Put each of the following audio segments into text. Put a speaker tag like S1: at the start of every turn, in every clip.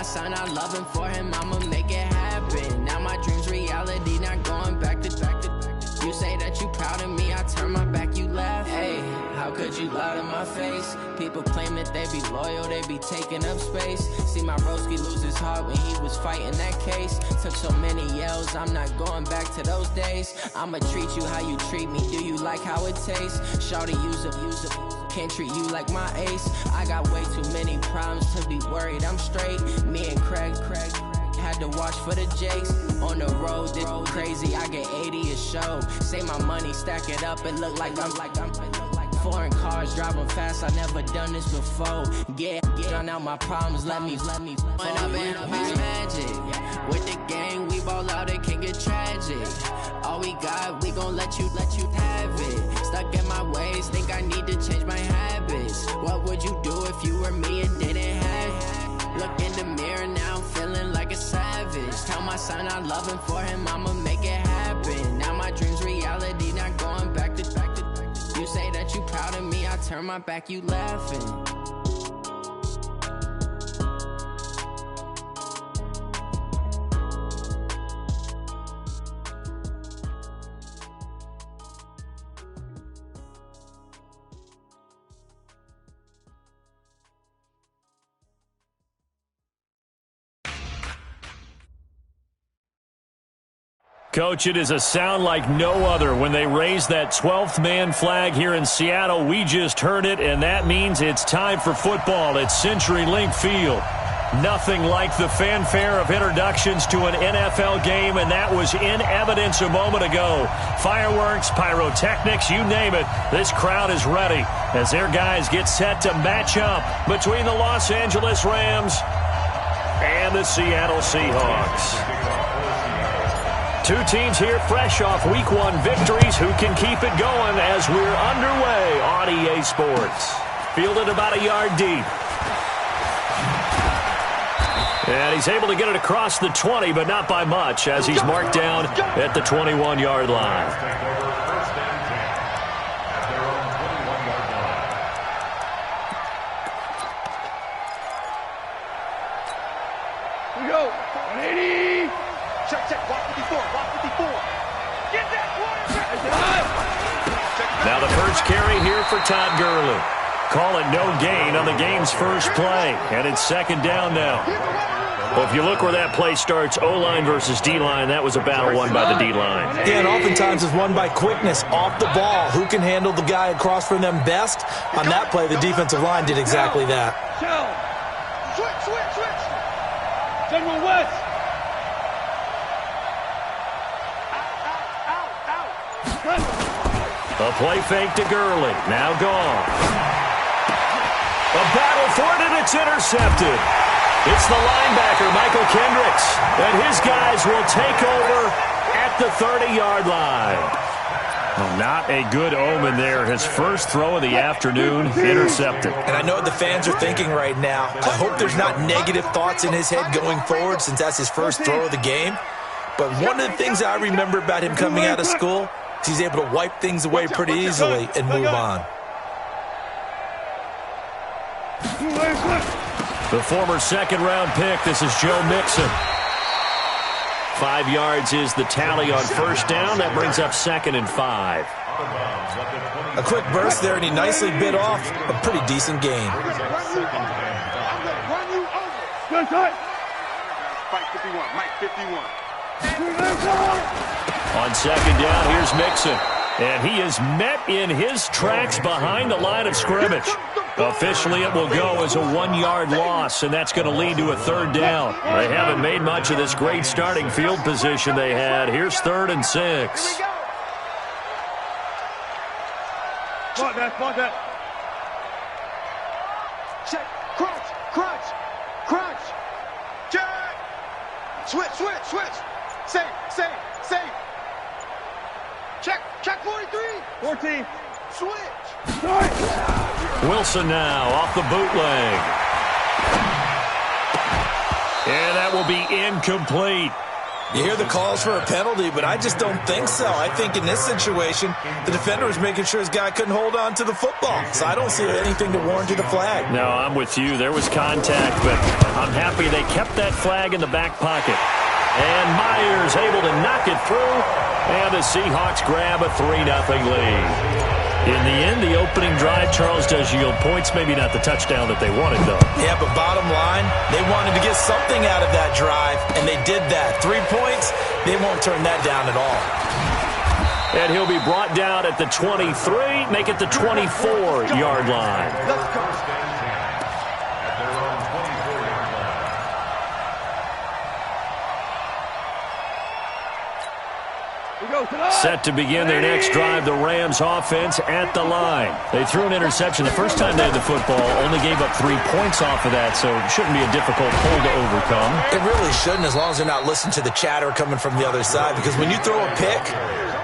S1: son I love him, for him I'ma make it happen. Now my dream's reality, not going back to. You say that you proud of me, I turn my back, you laugh. Hey, how could you lie to my face? People claim that they be loyal, they be taking up space. See my broski lose his heart when he was fighting that case. Took so many yells, I'm not going back to those days. I'ma treat you how you treat me, do you like how it tastes? Shawty, use it, can't treat you like my ace. I got way too many problems to be worried, I'm straight. Me and Craig had to watch for the Jakes. On the road, this crazy, I get 80 a show. Say my money, stack it up, it look like I'm foreign cars, driving fast, I never done this before. Get drown out my problems, let me When up and up is magic. With the gang, we ball out, it can get tragic. All we got, we gon' let you have it. Stuck in my ways, think I need to change my habits. What would you do if you were me and didn't have it? Look in the mirror now, I'm feeling like a savage. Tell my son I love him, for him I'ma make it happen. Now my dream's reality, not going back to. You say that you proud of me, I turn my back, you laughing.
S2: Coach, it is a sound like no other when they raise that 12th man flag here in Seattle. We just heard it, and that means it's time for football at CenturyLink Field. Nothing like the fanfare of introductions to an NFL game, and that was in evidence a moment ago. Fireworks, pyrotechnics, you name it. This crowd is ready as their guys get set to match up between the Los Angeles Rams and the Seattle Seahawks. Two teams here fresh off Week 1 victories. Who can keep it going as we're underway on EA Sports? Fielded about a yard deep. And he's able to get it across the 20, but not by much, as he's marked down at the 21-yard line.
S3: Here we go. 180. Check. Block 54. Get that quarterback.
S2: Now the first carry here for Todd Gurley. Call it no gain on the game's first play. And it's second down now. Well, if you look where that play starts, O-line versus D-line, that was a battle won by the D-line.
S4: Yeah, and oftentimes it's won by quickness off the ball. Who can handle the guy across from them best? On that play, the defensive line did exactly that.
S3: Switch. General West.
S2: A play fake to Gurley. Now gone. A battle for it, and it's intercepted. It's the linebacker, Michael Kendricks, and his guys will take over at the 30-yard line. Well, not a good omen there. His first throw of the afternoon, intercepted.
S4: And I know what the fans are thinking right now. I hope there's not negative thoughts in his head going forward since that's his first throw of the game. But one of the things I remember about him coming out of school, he's able to wipe things away pretty easily and move on.
S2: The former second-round pick, this is Joe Mixon. 5 yards is the tally on first down. That brings up 2nd and 5.
S4: A quick burst there, and he nicely bit off a pretty decent gain.
S3: Mike 51.
S2: On second down, here's Mixon. And he is met in his tracks behind the line of scrimmage. Officially, it will go as a 1-yard loss, and that's going to lead to a 3rd down. They haven't made much of this great starting field position they had. Here's 3rd and 6.
S3: Come on, that. Check. Crunch. Check. Switch. Safe. Check 43. 14. Switch.
S2: Wilson now off the bootleg. And that will be incomplete.
S4: You hear the calls for a penalty, but I just don't think so. I think in this situation, the defender was making sure his guy couldn't hold on to the football. So I don't see anything to warrant you the flag.
S2: No, I'm with you. There was contact, but I'm happy they kept that flag in the back pocket. And Myers able to knock it through, and the Seahawks grab a 3-0 lead. In the end, the opening drive, Charles, does yield points. Maybe not the touchdown that they wanted, though.
S4: Yeah, but bottom line, they wanted to get something out of that drive, and they did that. 3 points, they won't turn that down at all.
S2: And he'll be brought down at the 23, make it the 24-yard line. Set to begin their next drive, the Rams offense at the line. They threw an interception the first time they had the football, only gave up 3 points off of that, so it shouldn't be a difficult hole to overcome.
S4: It really shouldn't, as long as they're not listening to the chatter coming from the other side, because when you throw a pick,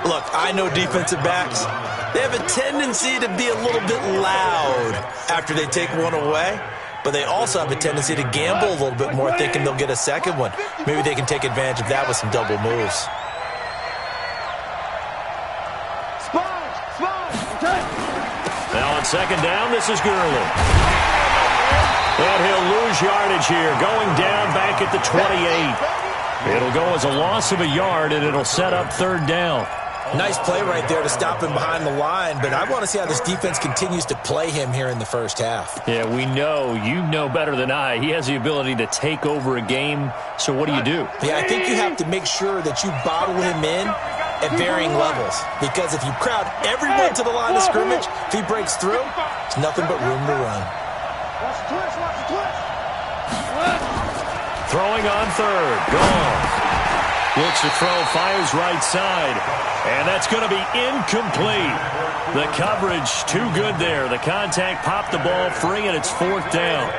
S4: look, I know defensive backs, they have a tendency to be a little bit loud after they take one away, but they also have a tendency to gamble a little bit more, thinking they'll get a second one. Maybe they can take advantage of that with some double moves.
S2: Now on second down, this is Gurley. And he'll lose yardage here, going down back at the 28. It'll go as a loss of a yard, and it'll set up third down.
S4: Nice play right there to stop him behind the line, but I want to see how this defense continues to play him here in the first half.
S2: Yeah, we know. You know better than I. He has the ability to take over a game, so what do you do?
S4: Yeah, I think you have to make sure that you bottle him in at varying levels, because if you crowd everyone to the line of scrimmage, if he breaks through, it's nothing but room to run.
S2: Throwing on third, gone. Looks to throw, fires right side, and that's going to be incomplete. The coverage too good there. The contact popped the ball free, and it's fourth down.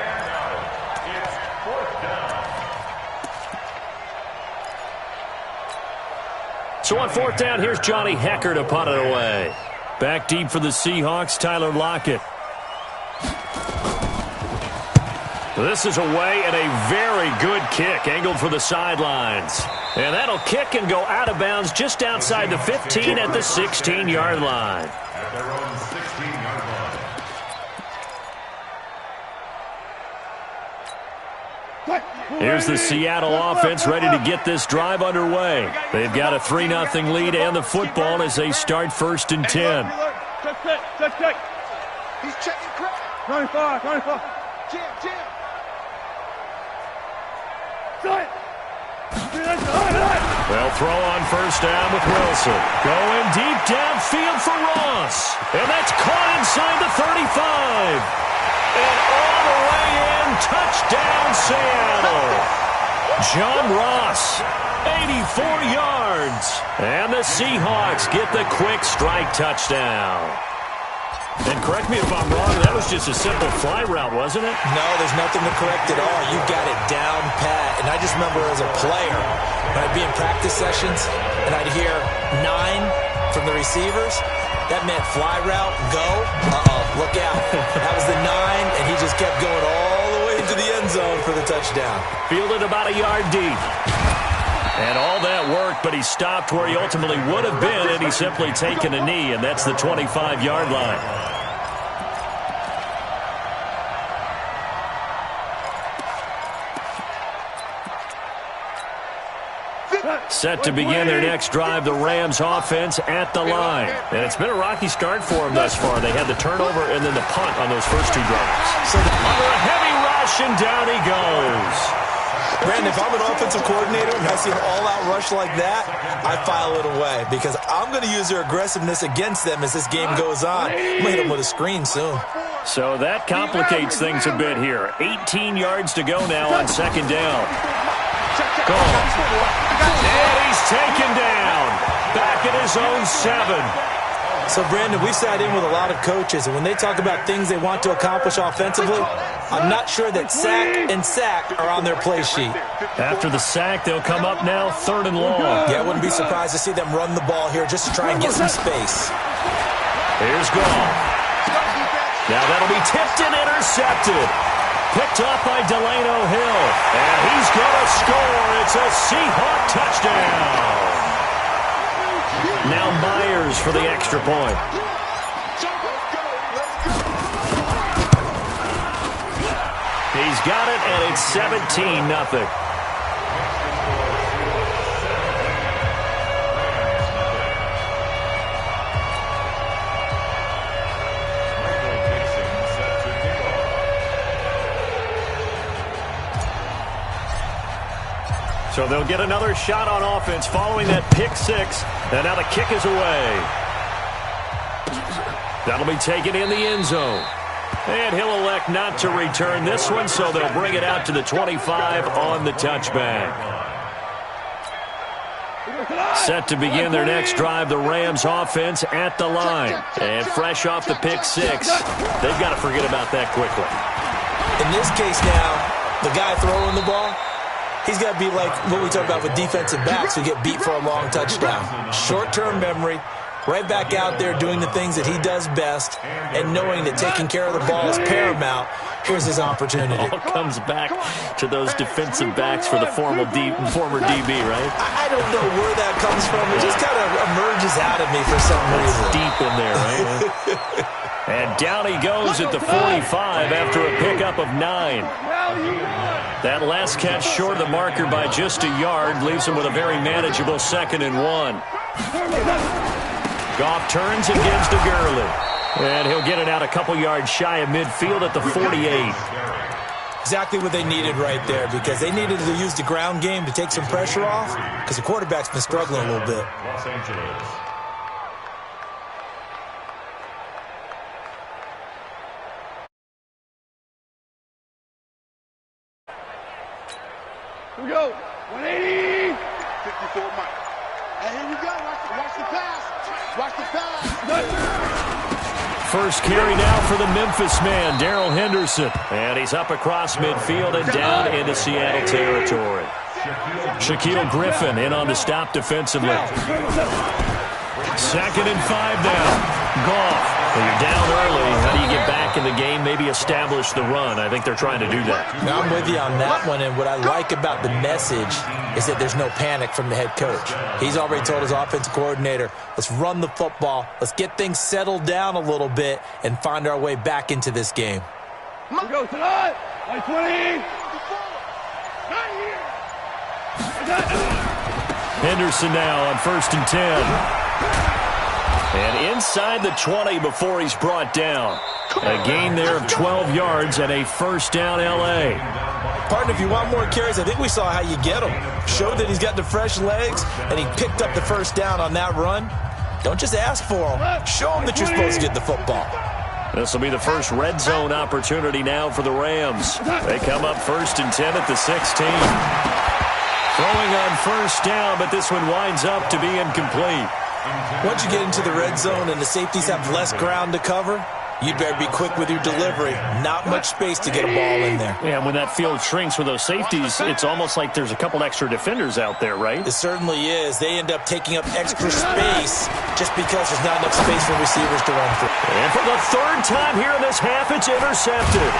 S2: So on fourth down, here's Johnny Hecker to punt it away. Back deep for the Seahawks, Tyler Lockett. This is away and a very good kick, angled for the sidelines. And that'll kick and go out of bounds just outside the 15 at the 16-yard line. Here's the Seattle offense ready to get this drive underway. They've got a 3-0 lead and the football as they start first and 10.
S3: Check. He's checking crap. 95. Jam.
S2: They'll throw on first down with Wilson. Going deep downfield for Ross. And that's caught inside the 35. And all the way in, touchdown Seattle. John Ross, 84 yards. And the Seahawks get the quick strike touchdown. And correct me if I'm wrong, that was just a simple fly route, wasn't it?
S4: No, there's nothing to correct at all. You got it down pat. And I just remember as a player, when I'd be in practice sessions and I'd hear 9 from the receivers, that meant fly route, go. Look out. That was the 9, and he just kept going all the way to the end zone for the touchdown.
S2: Fielded about a yard deep. And all that worked, but he stopped where he ultimately would have been, and he's simply taken a knee, and that's the 25-yard line. Set to begin their next drive, the Rams offense at the line. And it's been a rocky start for them thus far. They had the turnover and then the punt on those first 2 drives. So under a heavy rush, and down he goes.
S4: Brandon, if I'm an offensive coordinator and I see an all-out rush like that, I file it away because I'm going to use their aggressiveness against them as this game goes on. I'm going to hit them with a screen soon.
S2: So that complicates things a bit here. 18 yards to go now on second down. Gone. And he's taken down. Back at his own 7.
S4: So, Brandon, we sat in with a lot of coaches, and when they talk about things they want to accomplish offensively, I'm not sure that sack and sack are on their play sheet.
S2: After the sack, they'll come up now, 3rd and long.
S4: Yeah, I wouldn't be surprised to see them run the ball here just to try and get some space.
S2: Here's Gall. Now that'll be tipped and intercepted. picked off by Delano Hill. And he's going to score. It's a Seahawk touchdown. Now Myers for the extra point. He's got it, and it's 17-0. So they'll get another shot on offense following that pick six. And now the kick is away. That'll be taken in the end zone. And he'll elect not to return this one, so they'll bring it out to the 25 on the touchback. Set to begin their next drive, the Rams offense at the line. And fresh off the pick six, they've got to forget about that quickly.
S4: In this case now, the guy throwing the ball, he's got to be like what we talk about with defensive backs who get beat for a long touchdown. Short-term memory, right back out there doing the things that he does best, and knowing that taking care of the ball is paramount. Here's his opportunity.
S2: It all comes back to those defensive backs for the former DB, right?
S4: I don't know where that comes from. It just kind of emerges out of me for some reason.
S2: Deep in there, right? And down he goes at the 45 after a pickup of 9. That last catch short of the marker by just a yard leaves him with a very manageable 2nd and 1. Goff turns and gives to Gurley. And he'll get it out a couple yards shy of midfield at the 48.
S4: Exactly what they needed right there, because they needed to use the ground game to take some pressure off, because the quarterback's been struggling a little bit.
S3: Los Angeles. Here we go. 180. 54 Mike. And here we go. Watch the pass. Watch the pass.
S2: First carry now for the Memphis man, Darrell Henderson. And he's up across midfield and down into Seattle territory. Shaquille Griffin in on the stop defensively. 2nd and 5 now. Goff. Well, you're down early. How do you get back in the game? Maybe establish the run. I think they're trying to do that.
S4: Now, I'm with you on that one, and what I like about the message is that there's no panic from the head coach. He's already told his offensive coordinator, let's run the football, let's get things settled down a little bit, and find our way back into this game.
S3: Here we go, tonight. 20.
S2: Henderson now on 1st and 10. And inside the 20 before he's brought down. A gain there of 12 yards and a first down L.A.
S4: Partner, if you want more carries, I think we saw how you get him. Showed that he's got the fresh legs, and he picked up the first down on that run. Don't just ask for him. Show him that you're supposed to get the football.
S2: This will be the first red zone opportunity now for the Rams. They come up 1st and 10 at the 16. Throwing on first down, but this one winds up to be incomplete.
S4: Once you get into the red zone and the safeties have less ground to cover, you better be quick with your delivery. Not much space to get a ball in there.
S2: Yeah, when that field shrinks with those safeties, it's almost like there's a couple extra defenders out there, right?
S4: It certainly is. They end up taking up extra space just because there's not enough space for receivers to run through.
S2: And for the 3rd time here in this half, it's intercepted.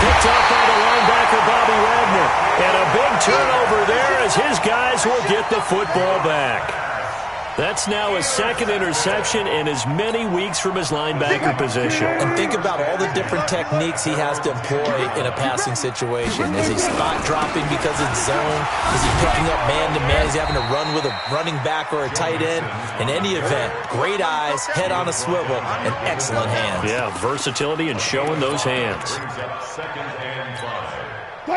S2: Picked up by the linebacker, Bobby Wagner. And a big turnover there as his guys will get the football back. That's now his 2nd interception in as many weeks from his linebacker position.
S4: And think about all the different techniques he has to employ in a passing situation. Is he spot dropping because it's zone? Is he picking up man-to-man? Is he having to run with a running back or a tight end? In any event, great eyes, head on a swivel, and excellent hands.
S2: Yeah, versatility and showing those hands.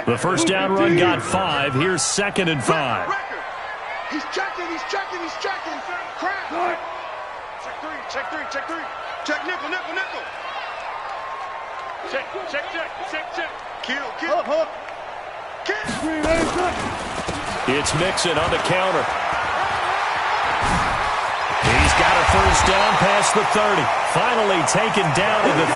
S2: The first down run got 5. Here's 2nd and 5.
S3: He's checking. Crap. Check three. Check nickel. Check. Kill. Hold up.
S2: It's Mixon on the counter. He's got a first down past the 30. Finally taken down to the